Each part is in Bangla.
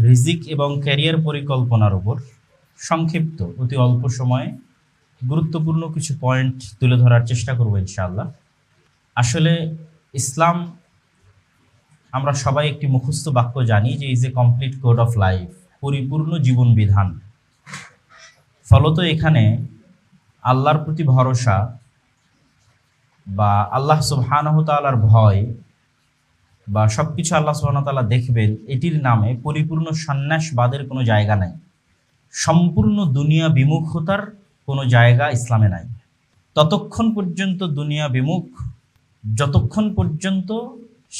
রিজিক এবং ক্যারিয়ার পরিকল্পনার উপর সংক্ষিপ্ত অতি অল্প সময়ে গুরুত্বপূর্ণ কিছু পয়েন্ট তুলে ধরার চেষ্টা করব ইনশাআল্লাহ। আসলে ইসলাম আমরা সবাই একটি মুখস্থ বাক্য জানি যে is a complete code of life, পরিপূর্ণ জীবন বিধান। ফলত এখানে আল্লাহর প্রতি ভরসা বা আল্লাহ সুবহানাহু তাআলার ভয় বা সব কিছু আল্লাহ সুবহানাহু তাআলা দেখবেন, এটির নামে পরিপূর্ণ সন্ন্যাসবাদের কোনো জায়গা নাই। সম্পূর্ণ দুনিয়া বিমুখতার কোনো জায়গা ইসলামে নাই। ততক্ষণ পর্যন্ত দুনিয়া বিমুখ, যতক্ষণ পর্যন্ত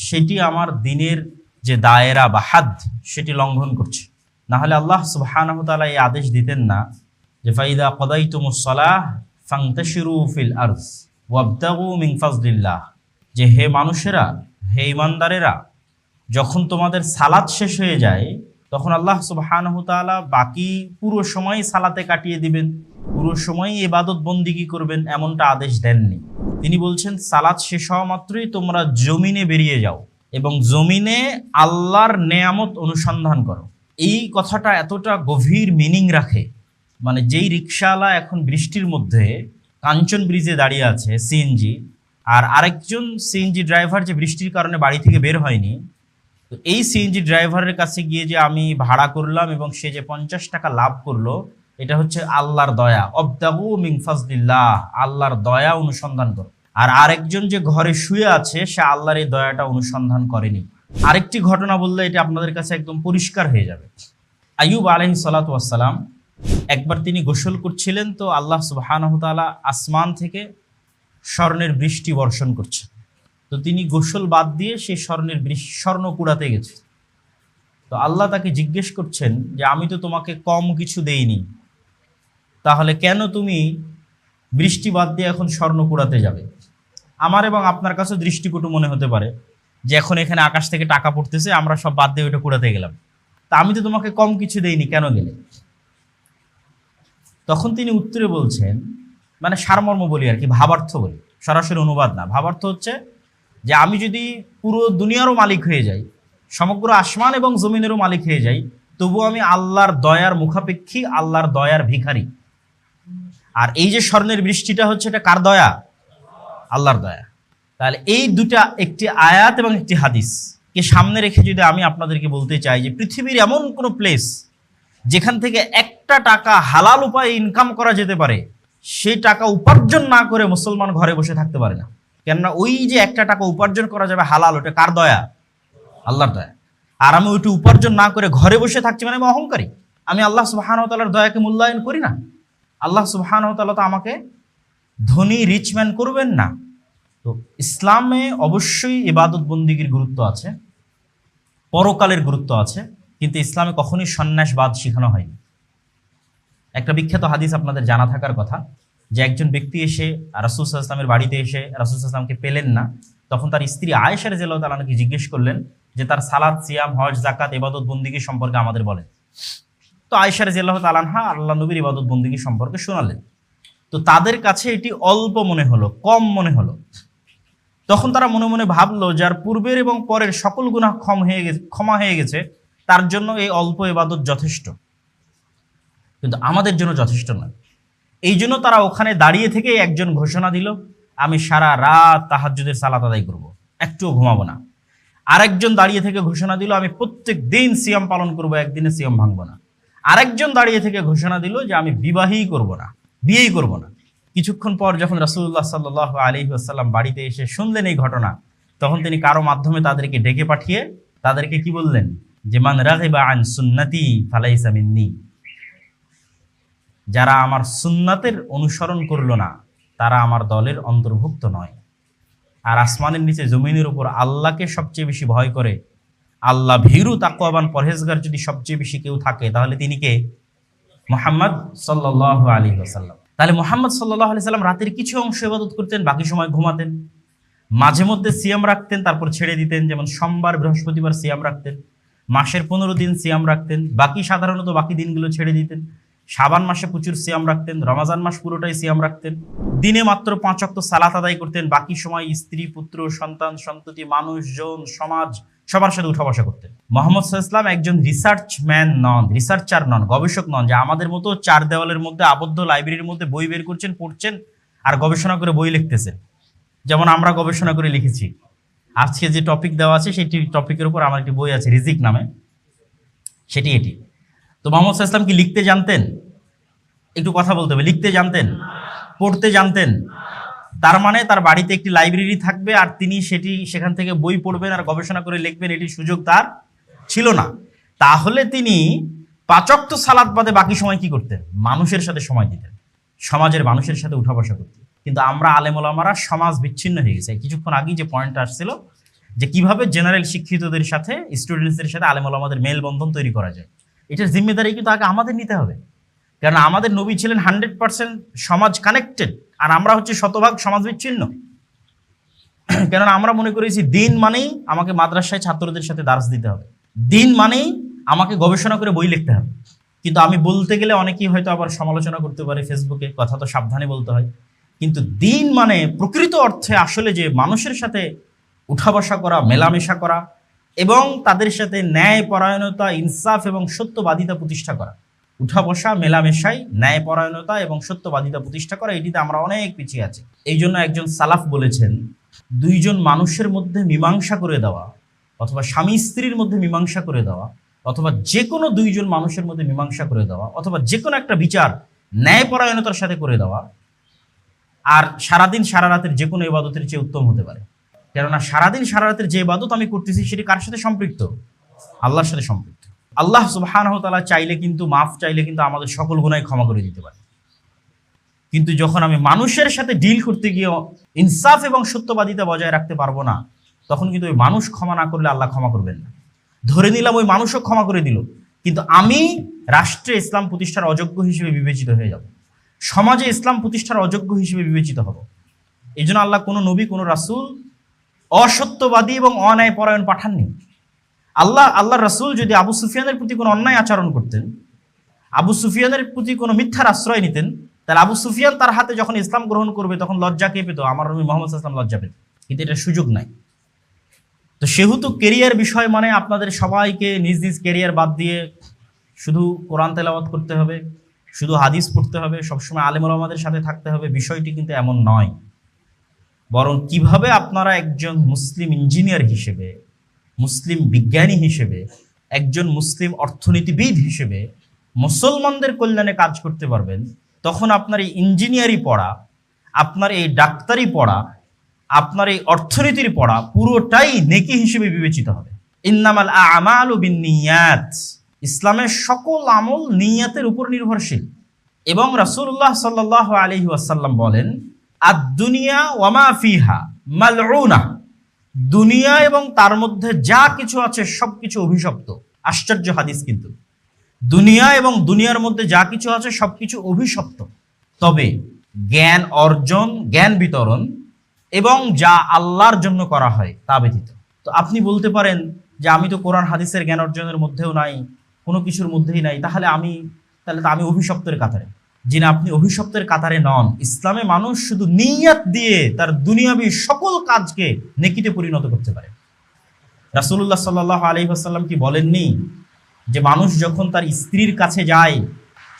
সেটি আমার দিনের যে দায়রা বা হাদ সেটি লঙ্ঘন করছে। না হলে আল্লাহ সুবহানাহু তাআলা এই আদেশ দিতেন না যে ফাইদা কদাইতুমুস সালাহ ফান্তাশিরু ফিল আরজ ওয়াবতাগু মিন ফাজলিল্লাহ, যে হে মানুষেরা, হে ঈমানদারেরা, যখন তোমাদের সালাত শেষ হয়ে যায় তখন আল্লাহ সুবহানাহু তাআলা বাকি পুরো সময় সালাতে কাটিয়ে দিবেন, পুরো সময় ইবাদত বন্দিগি করবেন, এমনটা আদেশ দেননি। তিনি বলছেন সালাত শেষ হওয়া মাত্রই তোমরা জমিনে বেরিয়ে যাও এবং জমিনে আল্লাহর নেয়ামত অনুসন্ধান করো। এই কথাটা এতটা গভীর মিনিং রাখে, মানে যেই রিকশাওয়ালা এখন বৃষ্টির মধ্যে কাঞ্চন ব্রিজে দাঁড়িয়ে আছে সিএনজি, আর আরেকজন সিএনজি ড্রাইভার যে বৃষ্টির কারণে বাড়ি থেকে বের হয়নি, তো এই সিএনজি ড্রাইভারের কাছে গিয়ে যে আমি ভাড়া করলাম এবং সে যে 50 টাকা লাভ করলো, এটা হচ্ছে আল্লাহর দয়া। অবতাগু মিন ফাজলিল্লাহ, আল্লাহর দয়া অনুসন্ধান করো। আর আরেকজন যে ঘরে শুয়ে আছে সে আল্লাহর এই দয়াটা অনুসন্ধান করেনি। আরেকটি ঘটনা বললে এটা আপনাদের কাছে একদম পরিষ্কার হয়ে যাবে। আইয়ুব আলাইহিস সালাতু ওয়াস সালাম, একবার তিনি গোসল করছিলেন, তো আল্লাহ সুবহানাহু তাআলা আসমান থেকে স্বর্ণের বৃষ্টি বর্ষণ করছে। তো তিনি গোসল বাদ দিয়ে সেই স্বর্ণ কুড়াতে গেছে। তো আল্লাহ তাকে জিজ্ঞেস করছেন যে আমি তো তোমাকে কম কিছু দেইনি, তাহলে কেন তুমি বৃষ্টি বাদ দিয়ে এখন স্বর্ণ কুড়াতে যাবে? আমার এবং আপনার কাছে দৃষ্টিকটু মনে হতে পারে যে এখন এখানে আকাশ থেকে টাকা পড়তেছে, আমরা সব বাদ দিয়ে ওইটা কুড়াতে গেলাম, তা আমি তো তোমাকে কম কিছু দেইনি, কেন গেলে? তখন তিনি উত্তরে বলছেন, মানে সারমর্ম বলি আর কি, ভাবার্থ বলি, সরাসরি অনুবাদ না। ভাবার্থ হচ্ছে যে আমি যদি পুরো দুনিয়ারও মালিক হয়ে যাই, সমগ্র আসমান এবং জমিনেরও মালিক হয়ে যাই, তবু আমি আল্লাহর দয়ার মুখাপেক্ষী, আল্লাহর দয়ার ভিখারি। আর এই যে স্বর্ণের বৃষ্টিটা হচ্ছে, এটা কার দয়া? আল্লাহর দয়া। তাহলে এই দুটা, একটি আয়াত এবং একটি হাদিস কে সামনে রেখে যদি আমি আপনাদেরকে বলতে চাই যে পৃথিবীর এমন কোনো প্লেস যেখান থেকে একটা টাকা হালাল উপায়ে ইনকাম করা যেতে পারে, সেই টাকা উপার্জন না করে মুসলমান ঘরে বসে থাকতে পারে না। কেননা ওই যে একটা টাকা উপার্জন করা যাবে হালাল, ওটা কার দয়া? আল্লাহর দয়া। আর আমি ওইটা উপার্জন না করে ঘরে বসে থাকছি, মানে আমি অহংকারী, আমি আল্লাহ সুবহানাহু তাআলার দয়াকে মূল্যায়ন করি না। আল্লাহ সুবহানাহু তাআলা তো আমাকে ধনী রিচম্যান করবেন না। তো ইসলামে অবশ্যই ইবাদত বন্দিগির গুরুত্ব আছে, পরকালের গুরুত্ব আছে, কিন্তু ইসলামে কখনোই সন্ন্যাসবাদ শেখানো হয়নি। একটা বিখ্যাত হাদিস আপনাদের জানা থাকার কথা, যে একজন ব্যক্তি এসে রাসূল সাল্লাল্লাহু আলাইহি ওয়াসাল্লামের বাড়িতে এসে রাসূল সাল্লাল্লাহু আলাইহি ওয়াসাল্লামকে পেলেন না। তখন তার স্ত্রী আয়েশা রাদিয়াল্লাহু তাআলা আনহাকে জিজ্ঞেস করলেন যে তার সালাত, সিয়াম, হজ, যাকাত, ইবাদত বন্দিগি সম্পর্কে আমাদের বলেন। তো আয়েশা রাদিয়াল্লাহু তাআলা আনহা আল্লাহ নবীর ইবাদত বন্দিগি সম্পর্কে শোনালেন। তো তাদের কাছে এটি অল্প মনে হলো, কম মনে হলো। তখন তারা মনে মনে ভাবলো, যার পূর্বের এবং পরের সকল গুনাহ ক্ষমা হয়ে গেছে, তার জন্য এই অল্প ইবাদত যথেষ্ট, কিন্তু আমাদের জন্য যথেষ্ট নয়। এই জন্য তারা ওখানে দাঁড়িয়ে থেকে একজন ঘোষণা দিল, আমি সারা রাত তাহাজ্জুদের সালাত আদায় করব, একটুও ঘুমাবো না। আরেকজন দাঁড়িয়ে থেকে ঘোষণা দিল, আমি প্রত্যেক দিন সিয়াম পালন করব, একদিনে সিয়াম ভাঙবো না। আরেকজন দাঁড়িয়ে থেকে ঘোষণা দিল যে আমি বিবাহই করব না, বিয়েই করব না। কিছুক্ষণ পর যখন রাসূলুল্লাহ সাল্লাল্লাহু আলাইহি ওয়াসাল্লাম বাড়িতে এসে শুনলেন এই ঘটনা, তখন তিনি কারো মাধ্যমে তাদেরকে ডেকে পাঠিয়ে তাদেরকে কি বললেন, যে মান রাগিবা আন সুন্নতি ফালাইসা মিন্নি, যারা আমার সুন্নাতের অনুসরণ করলো না তারা আমার দলের অন্তর্ভুক্ত নয়। আর আসমানের নিচে জমিনের উপর আল্লাহকে সবচেয়ে বেশি ভয় করে, আল্লাহ ভীরু তাকওয়াবান পরহেজগার যদি সবচেয়ে বেশি কেউ থাকে, তাহলে তিনি কে? মুহাম্মদ সাল্লাল্লাহু আলাইহি ওয়াসাল্লাম। তাহলে মুহাম্মদ সাল্লাল্লাহু আলাইহি ওয়াসাল্লাম রাতের কিছু অংশ ইবাদত করতেন, বাকি সময় ঘুমাতেন। মাঝে মধ্যে সিয়াম রাখতেন, তারপর ছেড়ে দিতেন, যেমন সোমবার, বৃহস্পতিবার সিয়াম রাখতেন। মাসের 15 দিন সিয়াম রাখতেন, সাধারণত বাকি দিনগুলো ছেড়ে দিতেন। শাবান মাসে প্রচুর সিয়াম রাখতেন, রমাজান মাস পুরোটাই সিয়াম রাখতেন। দিনে মাত্র 5 ওয়াক্ত সালাত আদায় করতেন, বাকি সময় স্ত্রী, পুত্র, সন্তান, সন্ততি, মানুষজন, সমাজ সবার সাথে উঠা বসা করতেন। মুহাম্মদ সাল্লাল্লাহু আলাইহি ওয়াসাল্লাম একজন রিসার্চার নন, গবেষক নন, যে আমাদের মতো চার দেওয়ালের মধ্যে আবদ্ধ লাইব্রেরির মধ্যে বই বের করছেন, পড়ছেন আর গবেষণা করে বই লিখতেছেন। যেমন আমরা গবেষণা করে লিখেছি। আজকে যে টপিক দেওয়া আছে সেই টপিকের উপর আমার একটি বই আছে রিজিক নামে, সেটি এটি। তো মুহাম্মদ সাল্লাল্লাহু আলাইহি ওয়াসাল্লাম কি লিখতে জানতেন? একটু কথা বলতে হবে। লিখতে জানতেন? পড়তে জানতেন? তার মানে তার বাড়িতে একটি লাইব্রেরি থাকবে আর তিনি সেখান থেকে বই পড়বেন আর গবেষণা করে লিখবেন, এটি সুযোগ তার ছিল না। তাহলে তিনি 5 ওয়াক্ত সালাত বাদে বাকি সময় কি করতেন? মানুষের সাথে সময় দিতেন, সমাজের মানুষের সাথে উঠা বসা করতেন। কিন্তু আমরা আলেম ওলামারা সমাজ বিচ্ছিন্ন হয়ে গেছে। কিছুক্ষণ আগেই যে পয়েন্ট আসছিল যে কিভাবে জেনারেল শিক্ষিতদের সাথে স্টুডেন্টসদের সাথে আলেম ওলামাদের মেলবন্ধন তৈরি করা যায়, এটার জিম্মেদারি কিন্তু আগে আমাদের নিতে হবে। কারণ আমাদের নবী ছিলেন 100% সমাজ কানেক্টেড, আর আমরা হচ্ছে শতভাগ সমাজ বিচ্ছিন্ন। কেননা আমরা মনে করেছি দিন মানেই আমাকে মাদ্রাসায় ছাত্রদের সাথে দার্স দিতে হবে, দিন মানেই আমাকে গবেষণা করে বই লিখতে হবে। কিন্তু আমি বলতে গেলে অনেকেই হয়তো আবার সমালোচনা করতে পারে ফেসবুকে, কথা তো সাবধানে বলতে হয়। কিন্তু দিন মানে প্রকৃত অর্থে আসলে যে মানুষের সাথে উঠা বসা করা, মেলামেশা করা এবং তাদের সাথে ন্যায় পরায়ণতা, ইনসাফ এবং সত্যবাদিতা প্রতিষ্ঠা করা। উঠা বসা, মেলামেশাই ন্যায় পরায়ণতা এবং সত্যবাদিতা প্রতিষ্ঠা করা, এটিতে আমরা অনেক পিছিয়ে আছি। এই জন্য একজন সালাফ বলেছেন, 2 জন মানুষের মধ্যে মীমাংসা করে দেওয়া, অথবা স্বামী স্ত্রীর মধ্যে মীমাংসা করে দেওয়া, অথবা যে কোনো 2 জন মানুষের মধ্যে মীমাংসা করে দেওয়া, অথবা যে কোনো একটা বিচার ন্যায়পরায়ণতার সাথে করে দেওয়া, আর সারাদিন সারা রাতের যে কোনো ইবাদতের চেয়ে উত্তম হতে পারে। কেননা সারাদিন সারা রাতের যে ইবাদত আমি করতেছি সেটি কার সাথে সম্পৃক্ত? আল্লাহর সাথে সম্পৃক্ত। আল্লাহ সুবহানাহু ওয়া তাআলা চাইলে কিন্তু, মাফ চাইলে কিন্তু আমাদের সকল গুনাহ ক্ষমা করে দিতে পারে। কিন্তু যখন আমি মানুষের সাথে ডিল করতে গিয়ে ইনসাফ এবং সত্যবাদিতা বজায় রাখতে পারবো না, তখন কিন্তু ওই মানুষ ক্ষমা না করলে আল্লাহ ক্ষমা করবেন না। ধরে নিলাম ওই মানুষও ক্ষমা করে দিল, কিন্তু আমি রাষ্ট্রে ইসলাম প্রতিষ্ঠার অযোগ্য হিসেবে বিবেচিত হয়ে যাব, সমাজে ইসলাম প্রতিষ্ঠার অযোগ্য হিসেবে বিবেচিত হব। এই জন্য আল্লাহ কোনো নবী, কোনো রাসূল অসত্যবাদী এবং অন্যায় পরায়ণ পাঠাননি। আল্লাহ রাসূল যদি আবু সুফিয়ানের প্রতি কোনো অন্যায় আচরণ করতেন, আবু সুফিয়ানের প্রতি কোনো মিথ্যার আশ্রয় নিতেন, তাহলে আবু সুফিয়ান তার হাতে যখন ইসলাম গ্রহণ করবে তখন লজ্জা কে পেত? আমার নবী মুহাম্মদ সাল্লাল্লাহু আলাইহি ওয়াসাল্লাম লজ্জা পেত। কিন্তু এটা সুযোগ নাই। তো সেহেতু কেরিয়ার বিষয় মানে আপনাদের সবাইকে নিজ নিজ কেরিয়ার বাদ দিয়ে শুধু কোরআন তেলাওয়াত করতে হবে, শুধু হাদিস পড়তে হবে, সবসময় আলেম ওলামাদের সাথে থাকতে হবে, বিষয়টি কিন্তু এমন নয়। বরং কিভাবে আপনারা একজন মুসলিম ইঞ্জিনিয়ার হিসেবে, মুসলিম বিজ্ঞানী হিসেবে, একজন মুসলিম অর্থনীতিবিদ হিসেবে মুসলমানদের কল্যাণে কাজ করতে পারবেন, তখন আপনার এই ইঞ্জিনিয়ারি পড়া, আপনার এই ডাক্তারি পড়া, আপনার এই অর্থনীতির পড়া পুরোটাই নেকি হিসেবে বিবেচিত হবে। ইন্নামাল আমালু বিন্নিয়াত, ইসলামের সকল আমল নিয়াতের উপর নির্ভরশীল। এবং রাসূলুল্লাহ সাল্লাল্লাহু আলাইহি ওয়াসাল্লাম বলেন, আদ-দুনিয়া ওয়া মা ফিহা মালউনা, দুনিয়া এবং তার মধ্যে যা কিছু আছে সবকিছু অভিশপ্ত। আশ্চর্য হাদিস কিন্তু, দুনিয়া এবং দুনিয়ার মধ্যে যা কিছু আছে সবকিছু অভিশপ্ত, তবে জ্ঞান অর্জন, জ্ঞান বিতরণ এবং যা আল্লাহর জন্য করা হয় তা ব্যতীত। তো আপনি বলতে পারেন যে আমি তো কোরআন হাদিসের জ্ঞান অর্জনের মধ্যেও নাই, কোনো কিছুর মধ্যেই নাই, তাহলে তো আমি অভিশপ্তের কাতারে। যিনি, আপনি অভিশপ্তের কাতারে নন। ইসলামে মানুষ শুধু নিয়ত দিয়ে তার দুনিয়াবী সকল কাজকে নেকিতে পরিণত করতে পারে। রাসূলুল্লাহ সাল্লাল্লাহু আলাইহি ওয়াসাল্লাম কি বলেননি যে মানুষ যখন তার স্ত্রীর কাছে যায়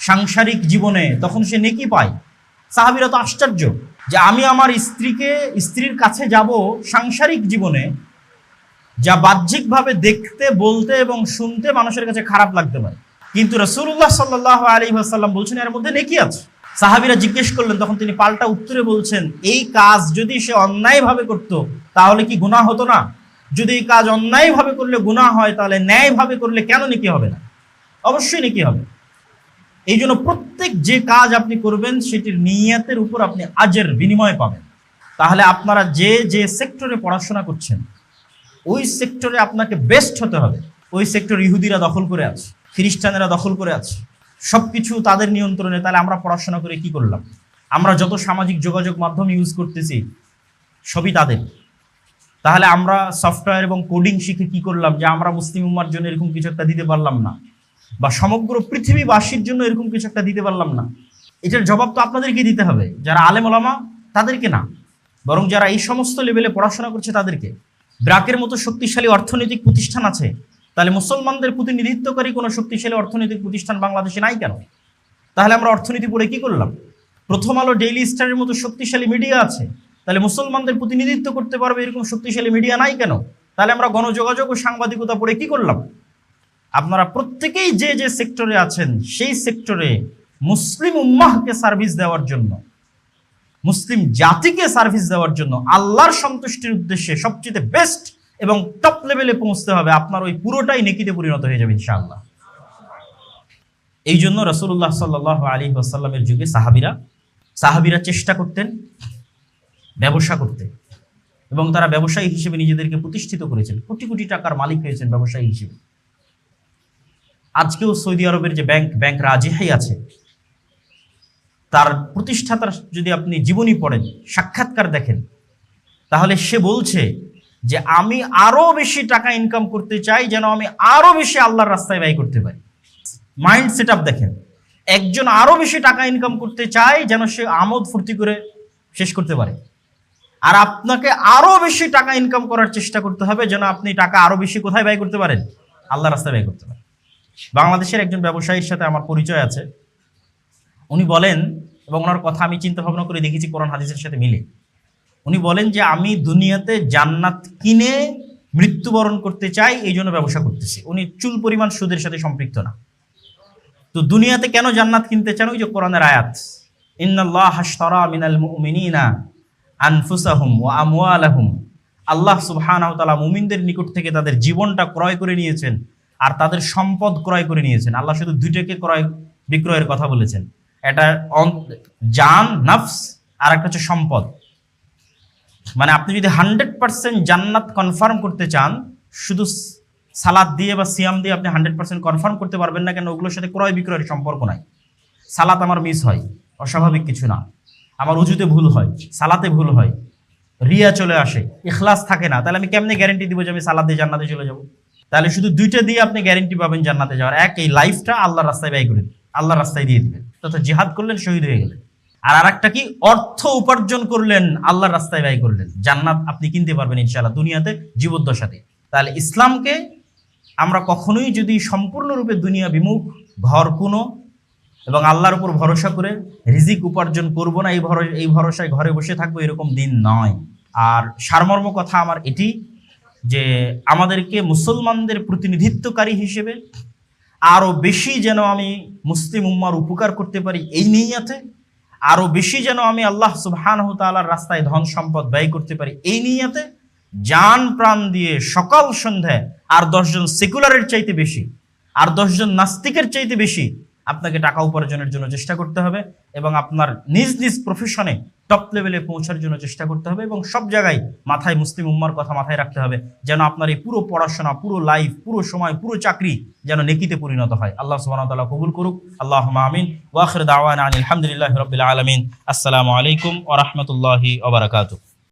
সাংসারিক জীবনে তখন সে নেকি পায়? সাহাবীরা তো আশ্চর্য যে আমি আমার স্ত্রীর কাছে যাব সাংসারিক জীবনে, যা বাহ্যিকভাবে দেখতে, বলতে এবং শুনতে মানুষের কাছে খারাপ লাগতে পারে, কিন্তু রাসূলুল্লাহ সাল্লাল্লাহু আলাইহি ওয়াসাল্লাম বলছেন এর মধ্যে নেকি আছে। সাহাবীরা জিজ্ঞেস করলেন, তখন তিনি পাল্টা উত্তরে বলছেন, এই কাজ যদি সে অন্যায়ভাবে করত তাহলে কি গুনাহ হতো না? যদি এই কাজ অন্যায়ভাবে করলে গুনাহ হয়, তাহলে ন্যায়ভাবে করলে কেন নেকি হবে না? অবশ্যই নেকি হবে। এই জন্য প্রত্যেক যে কাজ আপনি করবেন সেটির নিয়তের উপর আপনি আজের বিনিময় পাবেন। তাহলে আপনারা যে যে সেক্টরে পড়াশোনা করছেন ওই সেক্টরে আপনাকে বেস্ট হতে হবে। ওই সেক্টর ইহুদিরা দখল করে আছে, খ্রিস্টানেরা দখল করে আছে, সবকিছু তাদের নিয়ন্ত্রণে। তাহলে আমরা পড়াশোনা করে কি করলাম? আমরা যত সামাজিক যোগাযোগ মাধ্যম ইউজ করতেছি সবই তাদের। তাহলে আমরা সফটওয়্যার এবং কোডিং শিখে কি করলাম? যে আমরা মুসলিম উম্মার জন্য এরকম কিছু একটা দিতে পারলাম না, বা সমগ্র পৃথিবীবাসীর জন্য এরকম কিছু একটা দিতে পারলাম না। এটার জবাব তো আপনাদেরকে দিতে হবে, যারা আলেম ওলামা তাদেরকে না, বরং যারা এই সমস্ত লেভেলে পড়াশোনা করছে তাদেরকে। ব্র্যাকের মতো শক্তিশালী অর্থনৈতিক প্রতিষ্ঠান আছে, তাহলে মুসলমানদের প্রতিনিধিত্বকারী কোনো শক্তিশালী অর্থনৈতিক প্রতিষ্ঠান বাংলাদেশে নাই কেন? তাহলে আমরা অর্থনীতি পড়ে কি করলাম? প্রথম আলো, ডেইলি স্টারের মতো শক্তিশালী মিডিয়া আছে, তাহলে মুসলমানদের প্রতিনিধিত্ব করতে পারবে এরকম শক্তিশালী মিডিয়া নাই কেন? তাহলে আমরা গণযোগাযোগ ও সাংবাদিকতা পড়ে কি করলাম? আপনারা প্রত্যেকেই যে যে সেক্টরে আছেন সেই সেক্টরে মুসলিম উম্মাহকে সার্ভিস দেওয়ার জন্য, মুসলিম জাতিকে সার্ভিস দেওয়ার জন্য, আল্লাহর সন্তুষ্টির উদ্দেশ্যে সবচেয়ে বেস্ট এবং টপ লেভেলে পৌঁছতে হবে। আপনার ওই পুরোটাই নেকিতে পরিণত হয়ে যাবে ইনশাআল্লাহ। এই জন্য রাসূলুল্লাহ সাল্লাল্লাহু আলাইহি ওয়াসাল্লামের যুগে সাহাবীরা চেষ্টা করতেন ব্যবসা করতে, এবং তারা ব্যবসায়ী হিসেবে নিজেদেরকে প্রতিষ্ঠিত করেছেন, কোটি কোটি টাকার মালিক হয়েছেন ব্যবসায়ী হিসেবে। আজকেও সৌদি আরবের যে ব্যাংক রাজিহাই আছে, তার প্রতিষ্ঠাতার যদি আপনি জীবনী পড়েন, সাক্ষাৎকার দেখেন, তাহলে সে বলছে যে আমি আরো বেশি টাকা ইনকাম করতে চাই, যেন আমি আরো বেশি আল্লাহর রাস্তায় ব্যয় করতে পারি। মাইন্ড সেট আপ দেখেন, একজন আরো বেশি টাকা ইনকাম করতে চায় যেন সে আমোদ ফুর্তি করে শেষ করতে পারে, আর আপনাকে আরো বেশি টাকা ইনকাম করার চেষ্টা করতে হবে যেন আপনি টাকা আরো বেশি কোথায় ব্যয় করতে পারেন? আল্লাহর রাস্তায় ব্যয় করতে পারেন। বাংলাদেশের একজন ব্যবসায়ীর সাথে আমার পরিচয় আছে, উনি বলেন, এবং ওনার কথা আমি চিন্তা ভাবনা করে দেখেছি কোরআন হাদিসের সাথে মিলে, উনি বলেন যে আমি দুনিয়াতে জান্নাত কিনে মৃত্যুবরণ করতে চাই, এই জন্য ব্যবসা করতেছি। উনি চুল পরিমাণ সুদের সাথে সম্পৃক্ত না। তো দুনিয়াতে কেন জান্নাত কিনতে চান? ওই যে কোরআনের আয়াত, ইন্নাল্লাহা আশতারা মিনাল মুমিনিনা আনফুসাহুম ওয়া আমওয়ালাহুম, আল্লাহ সুবহানাহু ওয়া তাআলা মুমিনদের নিকট থেকে তাদের জীবনটা ক্রয় করে নিয়েছেন আর তাদের সম্পদ ক্রয় করে নিয়েছেন। আল্লাহ শুধু দুইটাকে ক্রয় বিক্রয়ের কথা বলেছেন, এটা জান নফস আর একটা হচ্ছে সম্পদ। মানে আপনি যদি 100% জান্নাত কনফার্ম করতে চান, শুধু সালাত দিয়ে বা সিয়াম দিয়ে আপনি 100% কনফার্ম করতে পারবেন না, কেন ওগুলোর সাথে ক্রয় বিক্রয়ের সম্পর্ক নাই। সালাত আমার মিস হয়, অস্বাভাবিক কিছু না। আমার উজুতে ভুল হয়, সালাতে ভুল হয়, রিয়া চলে আসে, ইখলাস থাকে না, তাহলে আমি কেমনে গ্যারেন্টি দিব যে আমি সালাত দিয়ে জান্নাতে চলে যাব? তাহলে শুধু দুইটা দিয়ে আপনি গ্যারেন্টি পাবেন জান্নাতে যাওয়ার। এক, এই লাইফটা আল্লাহর রাস্তায় ব্যয় করে দিন, আল্লাহর রাস্তায় দিয়ে দিবেন, তথা জিহাদ করলেন, শহীদ হয়ে গেলেন। আর আরেকটা কি, অর্থ উপার্জন করলেন, আল্লাহর রাস্তায় ব্যয় করলেন, জান্নাত আপনি কিনতে পারবেন ইনশাআল্লাহ দুনিয়াতে জীবদ্দশাতে। তাহলে ইসলামকে আমরা কখনোই যদি সম্পূর্ণরূপে দুনিয়া বিমুখ, ঘর কোনো এবং আল্লাহর উপর ভরসা করে রিজিক উপার্জন করব না, এই ভরসায় ঘরে বসে থাকবো, এরকম দিন নয়। আর সারমর্ম কথা আমার এটি যে আমাদেরকে মুসলমানদের প্রতিনিধিত্বকারী হিসেবে আরো বেশি যেন আমি মুসলিম উম্মার উপকার করতে পারি এই নিয়তে, আরো বেশি যেন আমি আল্লাহ সুবহানাহু ওয়া তাআলার রাস্তায় ধন সম্পদ ব্যয় করতে পারি এই নিয়তে, জান প্রাণ দিয়ে সকাল সন্ধ্যায় আর 10 জন সেকুলারের চাইতে বেশি, আর 10 জন নাস্তিকের চাইতে বেশি আপনাকে টাকা উপার্জনের জন্য চেষ্টা করতে হবে, এবং আপনার নিজ নিজ প্রফেশনে টপ লেভেলে পৌঁছার জন্য চেষ্টা করতে হবে, এবং সব জায়গায় মাথায় মুসলিম উম্মার কথা মাথায় রাখতে হবে, যেন আপনার এই পুরো পড়াশোনা, পুরো লাইফ, পুরো সময়, পুরো চাকরি যেন নেকিতে পরিণত হয়। আল্লাহ সুবহানাহু ওয়া তাআলা কবুল করুক। আল্লাহুম্মা আমিন। ওয়া আখির দাওয়ানা আলহামদুলিল্লাহি রাব্বিল আলামিন। আসসালামু আলাইকুম ওয়া রাহমাতুল্লাহি ওয়া বারাকাতুহু।